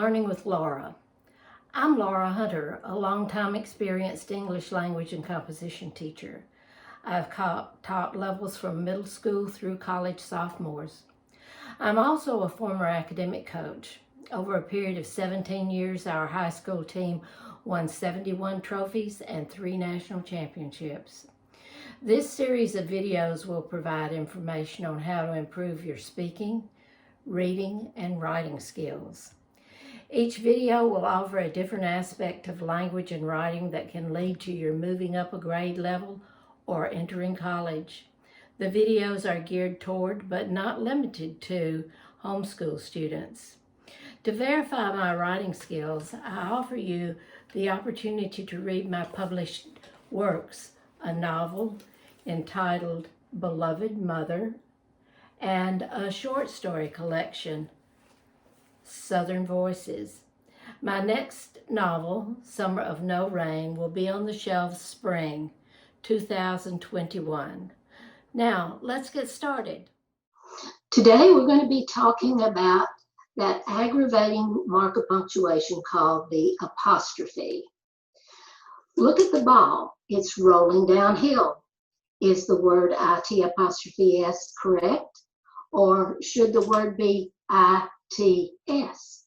Learning with Laura. I'm Laura Hunter, a longtime experienced English language and composition teacher. I've taught levels from middle school through college sophomores. I'm also a former academic coach. Over a period of 17 years, our high school team won 71 trophies and 3 national championships. This series of videos will provide information on how to improve your speaking, reading, and writing skills. Each video will offer a different aspect of language and writing that can lead to your moving up a grade level or entering college. The videos are geared toward, but not limited to, homeschool students. To verify my writing skills, I offer you the opportunity to read my published works, a novel entitled Beloved Mother, and a short story collection, Southern Voices. My next novel, Summer of No Rain, will be on the shelves spring 2021. Now, let's get started. Today we're going to be talking about that aggravating mark of punctuation called the apostrophe. Look at the ball. It's rolling downhill. Is the word IT''S correct? Or should the word be ITS?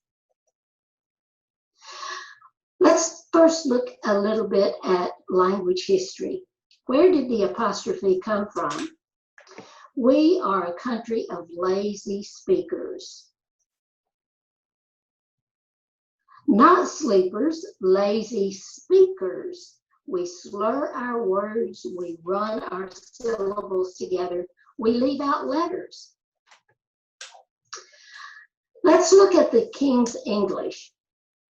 Let's first look a little bit at language history. Where did the apostrophe come from? We are a country of lazy speakers. Not sleepers, lazy speakers. We slur our words, we run our syllables together, we leave out letters. Let's look at the King's English.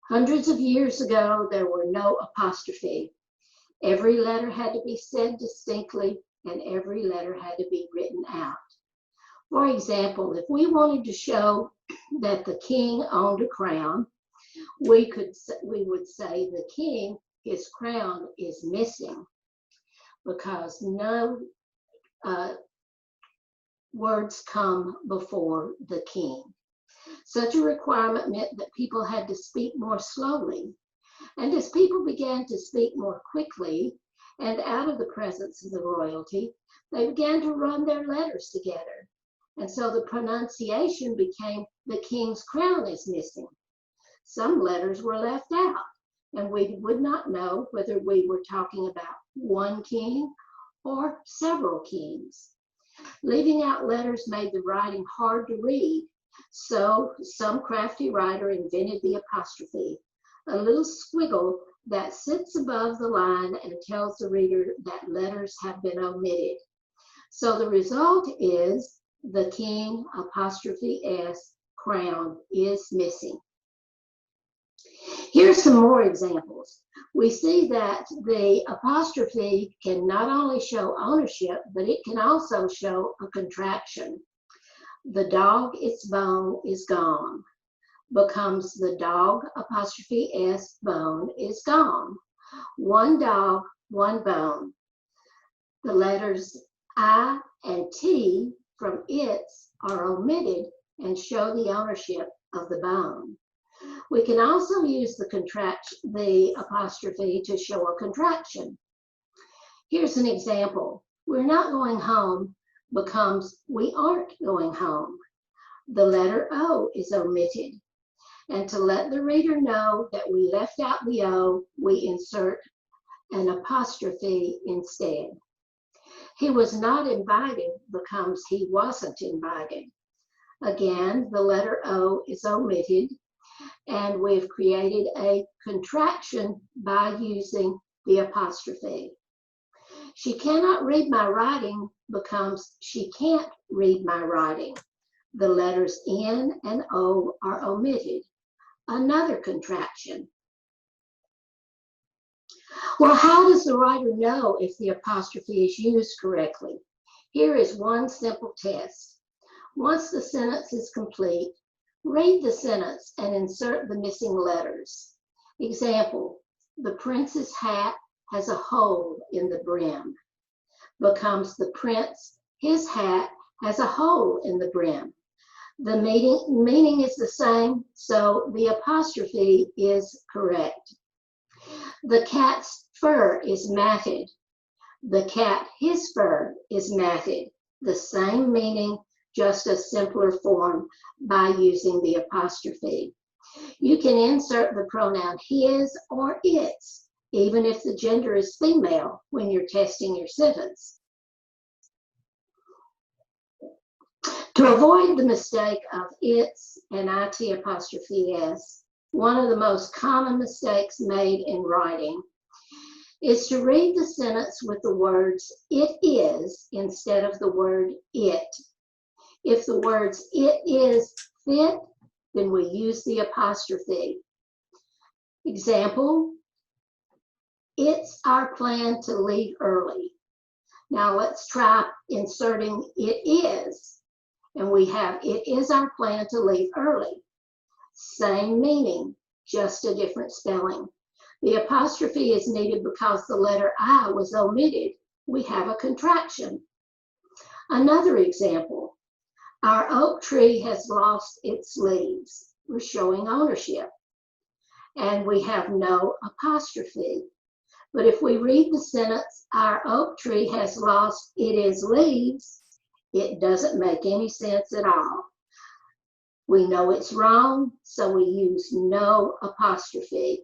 Hundreds of years ago, there were no apostrophe. Every letter had to be said distinctly, and every letter had to be written out. For example, if we wanted to show that the king owned a crown, we would say the king, his crown is missing, because no words come before the king. Such a requirement meant that people had to speak more slowly. And as people began to speak more quickly and out of the presence of the royalty, they began to run their letters together. And so the pronunciation became the king's crown is missing. Some letters were left out, and we would not know whether we were talking about one king or several kings. Leaving out letters made the writing hard to read. So some crafty writer invented the apostrophe, a little squiggle that sits above the line and tells the reader that letters have been omitted. So the result is the king ''S crown is missing. Here's some more examples. We see that the apostrophe can not only show ownership, but it can also show a contraction. The dog, its bone is gone, becomes the dog ''S bone is gone. One dog, one bone. The letters I and T from its are omitted and show the ownership of the bone. We can also use the apostrophe to show a contraction. Here's an example. We're not going home becomes we aren't going home. The letter O is omitted. And to let the reader know that we left out the O, we insert an apostrophe instead. He was not invited becomes he wasn't invited. Again, the letter O is omitted, and we've created a contraction by using the apostrophe. She cannot read my writing becomes she can't read my writing. The letters N and O are omitted. Another contraction. Well, how does the writer know if the apostrophe is used correctly? Here is one simple test. Once the sentence is complete, read the sentence and insert the missing letters. Example, the prince's hat has a hole in the brim. Becomes the prince, his hat has a hole in the brim. The meaning is the same, so the apostrophe is correct. The cat's fur is matted. The cat, his fur is matted. The same meaning, just a simpler form by using the apostrophe. You can insert the pronoun his or its, even if the gender is female, when you're testing your sentence. To avoid the mistake of its and it apostrophe s, one of the most common mistakes made in writing is to read the sentence with the words it is instead of the word it. If the words it is fit, then we use the apostrophe. Example, it's our plan to leave early. Now let's try inserting it is. And we have, it is our plan to leave early. Same meaning, just a different spelling. The apostrophe is needed because the letter I was omitted. We have a contraction. Another example, our oak tree has lost its leaves. We're showing ownership. And we have no apostrophe. But if we read the sentence, our oak tree has lost its leaves, it doesn't make any sense at all. We know it's wrong, so we use no apostrophe.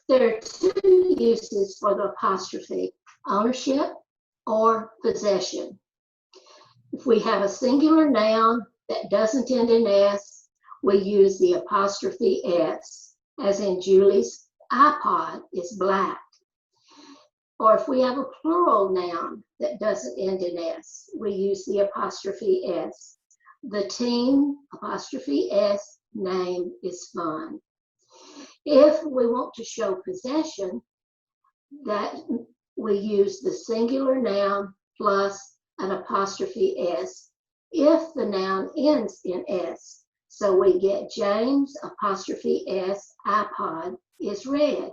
There are two uses for the apostrophe, ownership or possession. If we have a singular noun that doesn't end in S, we use the apostrophe S, as in Julie's iPod is black. Or if we have a plural noun that doesn't end in S, we use the apostrophe S. The team, apostrophe S, name is fun. If we want to show possession, that we use the singular noun plus an apostrophe S if the noun ends in S. So we get James, apostrophe S, iPod is red.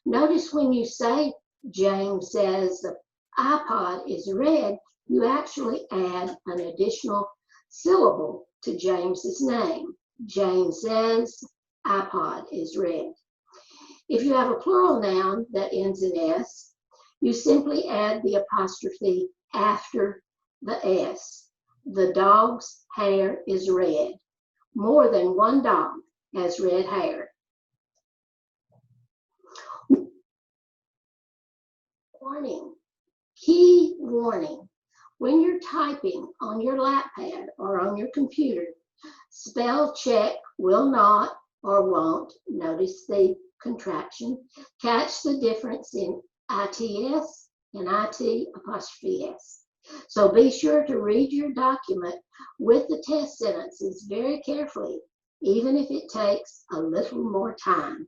Notice when you say James says the iPod is red, you actually add an additional syllable to James's name. James says iPod is red. If you have a plural noun that ends in S, you simply add the apostrophe after the S. The dog's hair is red. More than one dog has red hair. Warning, key warning. When you're typing on your laptop or on your computer, spell check will not or won't, notice the contraction, catch the difference in ITS and IT apostrophe S. So be sure to read your document with the test sentences very carefully, even if it takes a little more time.